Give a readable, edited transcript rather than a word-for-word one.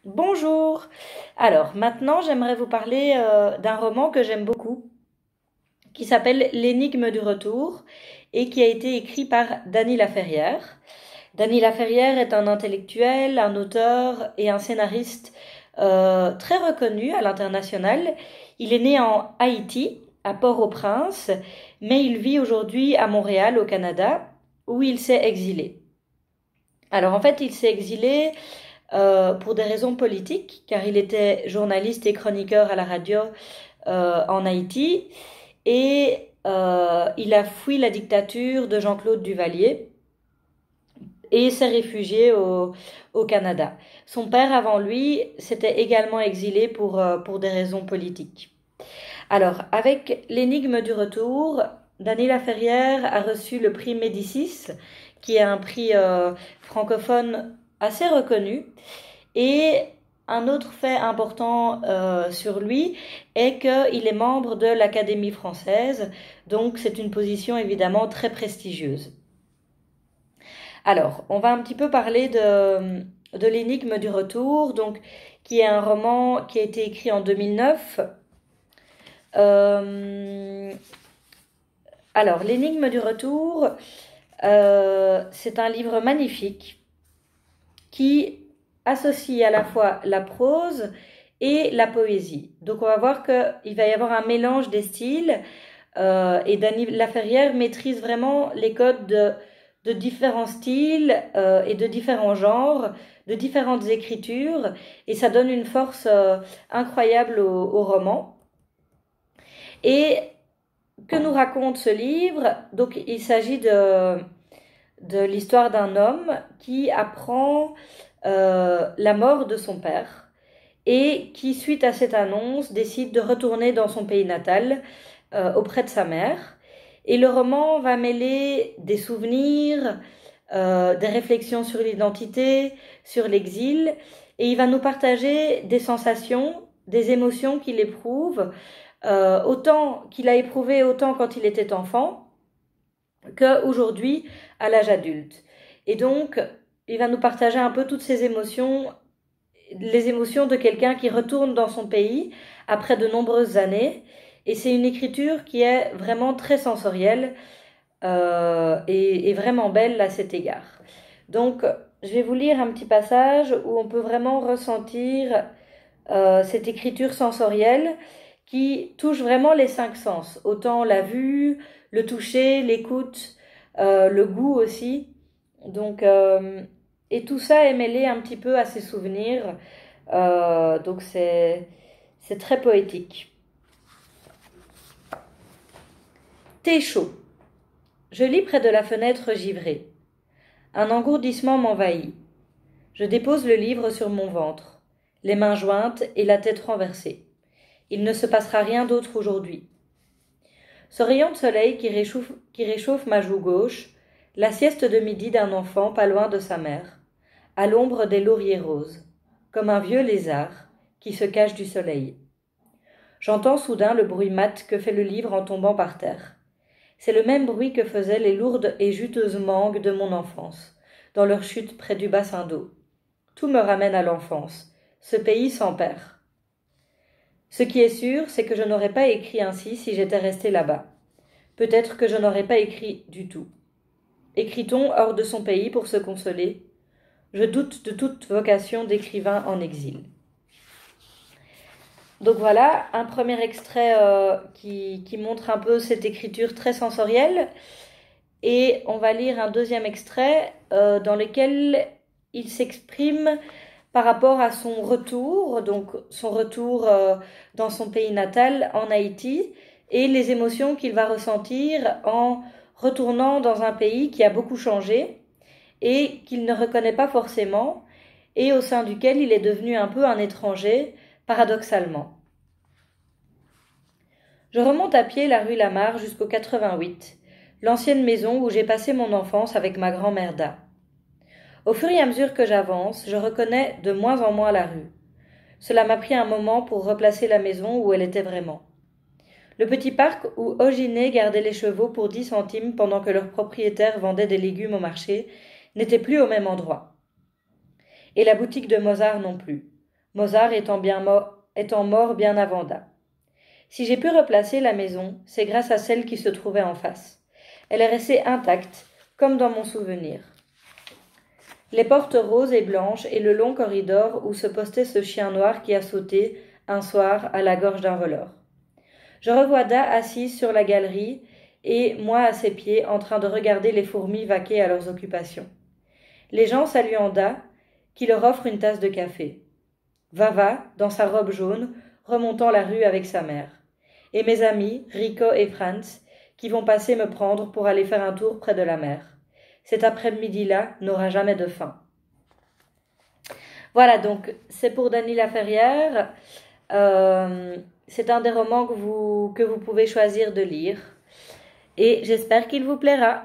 Bonjour. Alors, maintenant, j'aimerais vous parler d'un roman que j'aime beaucoup, qui s'appelle L'énigme du retour et qui a été écrit par Dany Laferrière. Dany Laferrière est un intellectuel, un auteur et un scénariste très reconnu à l'international. Il est né en Haïti, à Port-au-Prince, mais il vit aujourd'hui à Montréal, au Canada, où il s'est exilé. Alors, en fait, il s'est exilé pour des raisons politiques, car il était journaliste et chroniqueur à la radio en Haïti, et il a fui la dictature de Jean-Claude Duvalier et s'est réfugié au Canada. Son père, avant lui, s'était également exilé pour des raisons politiques. Alors, avec l'énigme du retour, Dany Laferrière a reçu le prix Médicis, qui est un prix francophone assez reconnu. Et un autre fait important sur lui est qu'il est membre de l'Académie française, donc c'est une position évidemment très prestigieuse. Alors, on va un petit peu parler de l'énigme du retour, donc qui est un roman qui a été écrit en 2009. Euh, alors, l'énigme du retour, c'est un livre magnifique qui associe à la fois la prose et la poésie. Donc on va voir qu'il va y avoir un mélange des styles et Dany Laferrière maîtrise vraiment les codes de différents styles et de différents genres, de différentes écritures, et ça donne une force incroyable au roman. Et que nous raconte ce livre? Donc il s'agit de l'histoire d'un homme qui apprend la mort de son père et qui, suite à cette annonce, décide de retourner dans son pays natal auprès de sa mère. Et le roman va mêler des souvenirs, des réflexions sur l'identité, sur l'exil, et il va nous partager des sensations, des émotions qu'il éprouve, autant qu'il a éprouvé autant quand il était enfant qu'aujourd'hui à l'âge adulte. Et donc, il va nous partager un peu toutes ces émotions, les émotions de quelqu'un qui retourne dans son pays après de nombreuses années. Et c'est une écriture qui est vraiment très sensorielle et vraiment belle à cet égard. Donc, je vais vous lire un petit passage où on peut vraiment ressentir cette écriture sensorielle qui touche vraiment les cinq sens, autant la vue, le toucher, l'écoute, le goût aussi. Donc, et tout ça est mêlé un petit peu à ses souvenirs. Donc c'est très poétique. Thé chaud. Je lis près de la fenêtre givrée. Un engourdissement m'envahit. Je dépose le livre sur mon ventre, les mains jointes et la tête renversée. Il ne se passera rien d'autre aujourd'hui. Ce rayon de soleil qui réchauffe ma joue gauche, la sieste de midi d'un enfant pas loin de sa mère, à l'ombre des lauriers roses, comme un vieux lézard qui se cache du soleil. J'entends soudain le bruit mat que fait le livre en tombant par terre. C'est le même bruit que faisaient les lourdes et juteuses mangues de mon enfance, dans leur chute près du bassin d'eau. Tout me ramène à l'enfance, ce pays sans père. Ce qui est sûr, c'est que je n'aurais pas écrit ainsi si j'étais resté là-bas. Peut-être que je n'aurais pas écrit du tout. Écrit-on hors de son pays pour se consoler? Je doute de toute vocation d'écrivain en exil. Donc voilà, un premier extrait qui montre un peu cette écriture très sensorielle. Et on va lire un deuxième extrait dans lequel il s'exprime par rapport à son retour, donc son retour dans son pays natal, en Haïti, et les émotions qu'il va ressentir en retournant dans un pays qui a beaucoup changé et qu'il ne reconnaît pas forcément, et au sein duquel il est devenu un peu un étranger, paradoxalement. Je remonte à pied la rue Lamarre jusqu'au 88, l'ancienne maison où j'ai passé mon enfance avec ma grand-mère Da. Au fur et à mesure que j'avance, je reconnais de moins en moins la rue. Cela m'a pris un moment pour replacer la maison où elle était vraiment. Le petit parc où Oginé gardait les chevaux pour 10 centimes pendant que leur propriétaire vendait des légumes au marché n'était plus au même endroit. Et la boutique de Mozart non plus. Mozart étant mort bien avant Da. Si j'ai pu replacer la maison, c'est grâce à celle qui se trouvait en face. Elle est restée intacte, comme dans mon souvenir. Les portes roses et blanches et le long corridor où se postait ce chien noir qui a sauté, un soir, à la gorge d'un voleur. Je revois Da assise sur la galerie et moi à ses pieds en train de regarder les fourmis vaquer à leurs occupations. Les gens saluant Da, qui leur offre une tasse de café. Vava, dans sa robe jaune, remontant la rue avec sa mère. Et mes amis, Rico et Franz, qui vont passer me prendre pour aller faire un tour près de la mer. Cet après-midi-là n'aura jamais de fin. Voilà, donc c'est pour Dany Laferrière. C'est un des romans que vous pouvez choisir de lire. Et j'espère qu'il vous plaira.